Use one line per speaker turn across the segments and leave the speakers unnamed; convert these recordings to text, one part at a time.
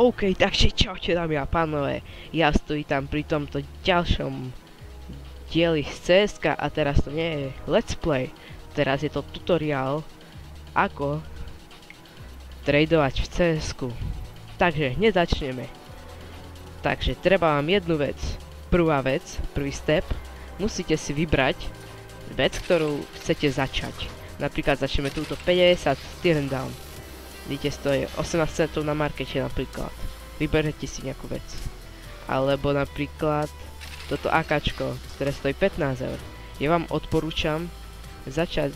OK, takže čaute dámy a pánové, ja stojím tam pri tomto ďalšom dieli z CSK a teraz to nie je let's play, teraz je to tutoriál, ako tradovať v CSku. Takže hneď začneme. Takže treba vám jednu vec, prvý step, musíte si vybrať vec, ktorú chcete začať. Napríklad začneme túto 50 turn down. Vidíte, stojí 18 centov na markete napríklad. Vyberte si nejakú vec. Alebo napríklad toto AKčko, ktoré stojí 15 eur. Ja vám odporúčam začať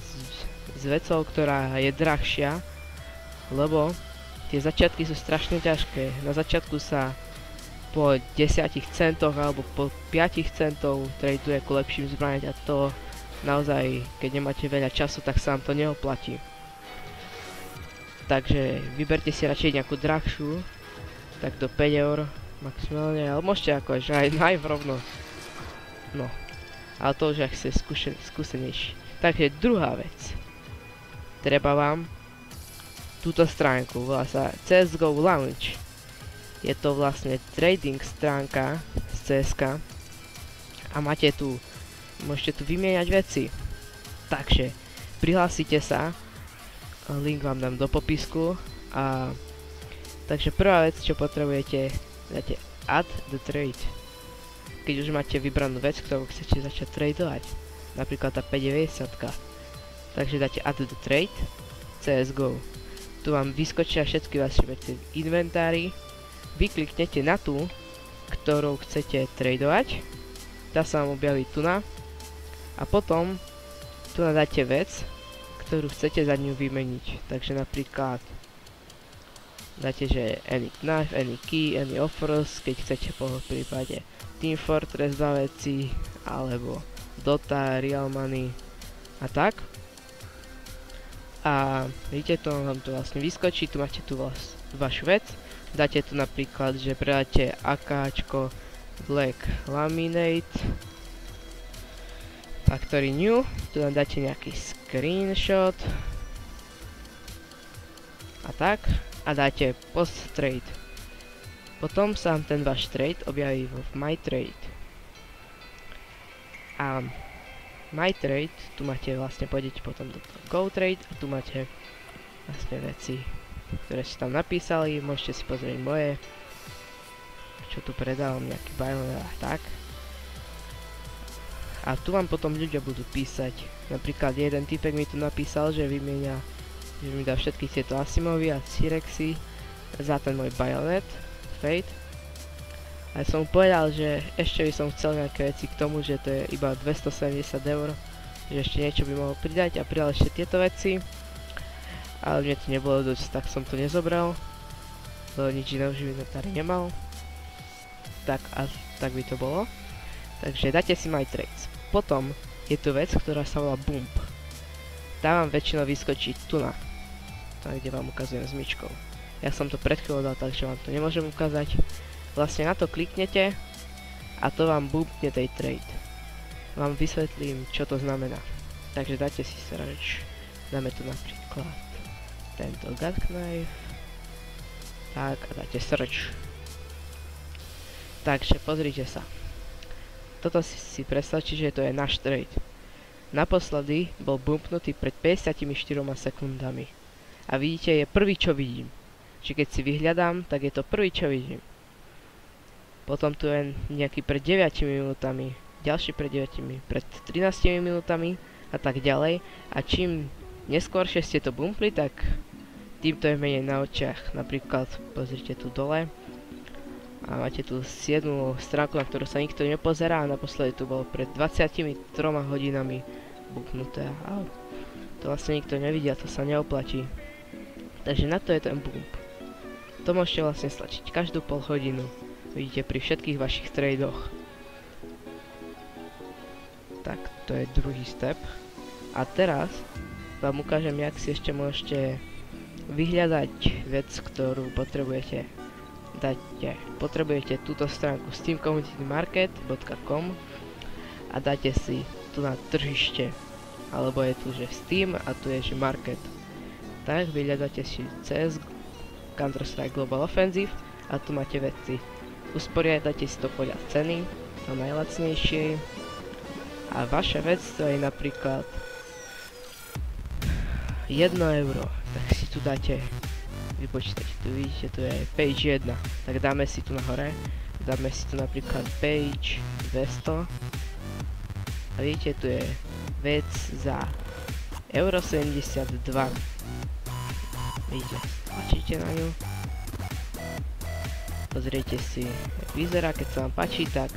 s vecou, ktorá je drahšia, lebo tie začiatky sú strašne ťažké. Na začiatku sa po 10 centoch alebo po 5 centov traduje ku lepším zbraniam a to naozaj, keď nemáte veľa času, tak sa vám to neoplatí. Takže vyberte si radšej nejakú drahšiu, tak do 5 eur maximálne, ale môžete ako aj rovno. No, ale to už ak ste skúsenejší. Takže druhá vec. Treba vám túto stránku, volá sa CSGO Launch. Je to vlastne trading stránka z CSK a máte tu, môžete tu vymieňať veci. Takže prihlásite sa, link vám dám do popisku a takže prvá vec, čo potrebujete, dáte add the trade. Keď už máte vybranú vec, ktorú chcete začať tradovať, napríklad tá 590, takže dáte add the trade, CSGO. Tu vám vyskočia všetky vaše veci v inventári, vykliknete na tú, ktorou chcete tradovať, tá sa vám objaví tuna a potom tu dáte vec, ktorú chcete za ňu vymeniť. Takže napríklad dáte, že any knife, any key, any offers, keď chcete po prípade Team Fortress 2 veci, alebo Dota, Real Money a tak. A vidíte, to vám to vlastne vyskočí, tu máte tu vašu vec. Dáte tu napríklad, že predáte AKčko Black Laminate Factory New, tu nám dáte nejaký screenshot a tak a dáte post trade. Potom sa ten váš trade objaví v my trade. A my trade, tu máte vlastne, pôjdete potom do go trade a tu máte vlastne veci, ktoré ste tam napísali, môžete si pozrieť moje, čo tu predávam, nejaký bajlon a tak. A tu vám potom ľudia budú písať. Napríklad jeden typek mi tu napísal, že vymieňa, že mi dá všetky tieto Asimovy a Cyrexy za ten môj bajonet, Fate. A ja som mu povedal, že ešte by som chcel nejaké veci k tomu, že to je iba 270 eur, že ešte niečo by mohol pridať a pridal ešte tieto veci. Ale mne to nebolo dosť, tak som to nezobral, lebo nič iné už v inventári nemal. Tak a tak by to bolo. Takže dáte si my trades. Potom je tu vec, ktorá sa volá bump. Tá vám väčšinou vyskočí tuna. Tam, kde vám ukazujem s myčkou. Ja som to pred chvíľou dal, takže vám to nemôžem ukázať. Vlastne na to kliknete a to vám bumpne tej trade. Vám vysvetlím, čo to znamená. Takže dáte si search. Dáme tu napríklad tento gun knife. Tak a dáte search. Takže pozrite sa. Toto si predstavte, že to je náš trade. Naposledy bol bumpnutý pred 54 sekundami. A vidíte, je prvý, čo vidím. Čiže keď si vyhľadám, tak je to prvý, čo vidím. Potom tu je nejaký pred 9 minútami, ďalší pred 9, pred 13 minútami a tak ďalej. A čím neskôršie ste to bumpli, tak týmto je menej na očiach. Napríklad, pozrite tu dole. A máte tu 7 stránku, na ktorú sa nikto nepozerá a naposledy tu bolo pred 23 hodinami bumpnuté a to vlastne nikto nevidí a to sa neoplatí. Takže na to je ten bump. To môžete vlastne stlačiť každú pol hodinu. Vidíte pri všetkých vašich tradoch. Tak, to je druhý step. A teraz vám ukážem, jak si ešte môžete vyhľadať vec, ktorú potrebujete. Potrebujete túto stránku steamcommunitymarket.com a dáte si tu na tržište, alebo je tu že Steam a tu je že Market. Tak vyhľadáte si CS Counter-Strike Global Offensive A tu máte veci. Usporiadate si to podľa ceny, na najlacnejšej. A vaša vec to je napríklad 1 euro. Tak si tu dáte, vypočítate, tu vidíte, tu je page 1. Tak dáme si tu nahore, dáme si tu napríklad page 200. A vidíte, tu je vec za euro 72. Vidíte, tlačíte na ňu. Pozriete si, jak vyzerá, keď sa vám páči, tak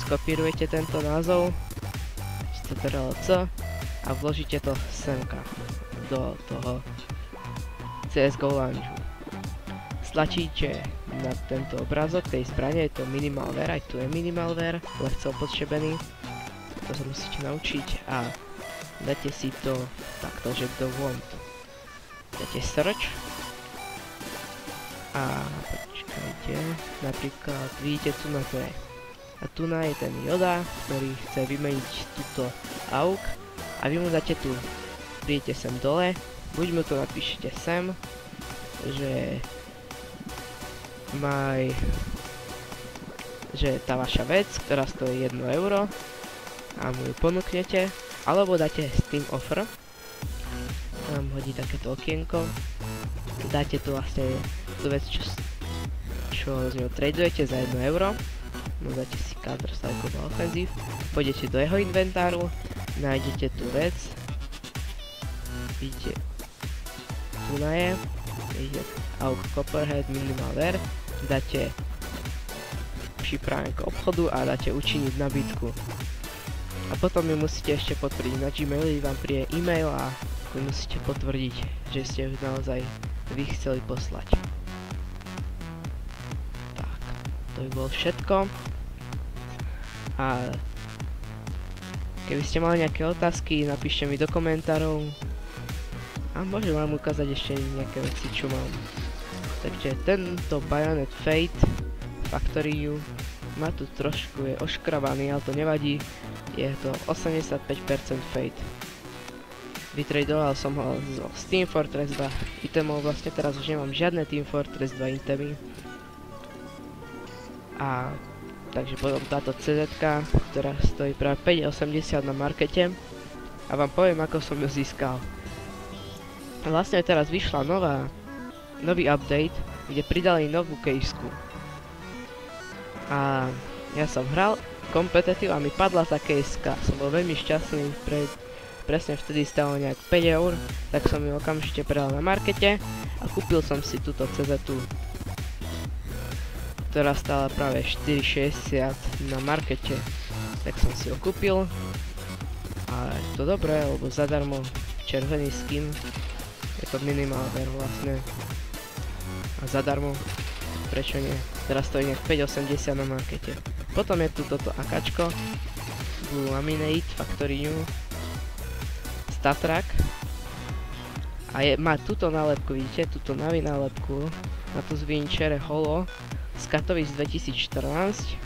skopírujete tento názov, CTRL-C a vložíte to semka do toho CSGO Lounge. Stlačíte na tento obrázok tej zbrane, je to minimalware, aj tu je minimalware, lehce opodšebený, to sa musíte naučiť a dáte si to takto, že do want. Dáte search a počkajte, napríklad vidíte tu na to je. A tu je ten Yoda, ktorý chce vymeniť túto AUK a vy mu dáte tu, prídete sem dole, buď mu to napíšete sem, že že tá vaša vec, ktorá stojí 1 euro a mu ju ponúknete, alebo dáte Steam offer, tam hodí takéto okienko, dáte tu vlastne tú vec, čo z ňou tradujete za 1 euro, no dáte si Counter-Strike Global Offensive, pôjdete do jeho inventáru, nájdete tú vec, vidíte, tu je, vidíte, AUK Copperhead Minimalware, dáte pripravené k obchodu a dáte učiniť nabídku. A potom ju musíte ešte potvrdiť na Gmaili, vám príde e-mail a vy musíte potvrdiť, že ste ju naozaj vy chceli poslať. Tak, to by bolo všetko. A keby ste mali nejaké otázky, napíšte mi do komentárov a môžem vám ukázať ešte nejaké veci, čo mám. Takže tento Bayonet Fate Factory má tu trošku, je oškrabaný, ale to nevadí, je to 85% Fate. Vytradoval som ho z Team Fortress 2 itemov, vlastne teraz už nemám žiadne Team Fortress 2 itemy. A takže potom táto CZ-ka, ktorá stojí práve 5,80 na markete a vám poviem, ako som ju získal. Vlastne teraz vyšla nový update, kde pridali novú caseku. A ja som hral kompetitív a mi padla tá caseska, som bol veľmi šťastný, presne vtedy stalo nejak 5 eur, tak som ju okamžite predal na markete a kúpil som si túto CZ-tu, ktorá stála práve 4,60 na markete, tak som si ho kúpil a je to dobré, lebo zadarmo červený skin, je to minimalware vlastne a zadarmo, prečo nie, teraz stojí nejak 5,80 na markete. Potom je tu toto AKčko, Blue Laminate Factory New Statrak a má túto nálepku, vidíte, túto Navi nálepku na tú zvinčere Holo z Katovic 2014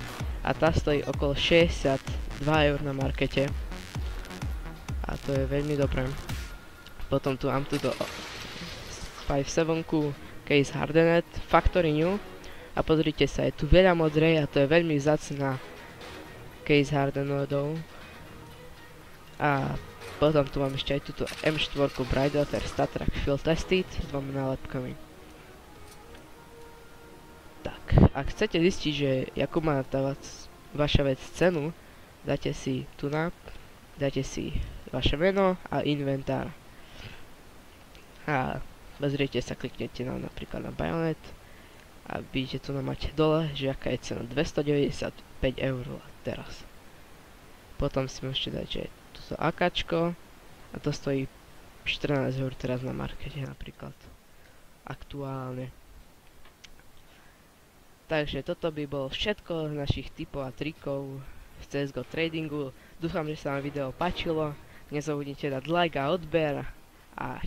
a tá stojí okolo 62 eur na markete a to je veľmi dobré. Potom tu mám túto 5.7 Case Hardened Factory New a pozrite sa, je tu veľa modrej a to je veľmi vzácna Case Hardenedov. A potom tu mám ešte aj túto M4 Brightwater Statrak Field Tested s dvoma nálepkami. Tak, ak chcete zistiť, že akú má tá vaša vec cenu, dáte si tu dáte si vaše meno a inventár. A pozriete sa, kliknete napríklad na Bayonet a vidíte tu máte dole, že aká je cena, 295 eur teraz. Potom si môžete dať, že toto AKčko a to stojí 14 eur teraz na markete napríklad. Aktuálne. Takže toto by bolo všetko z našich tipov a trikov v CSGO tradingu. Dúfam, že sa vám video páčilo. Nezabudnite dať like a odber a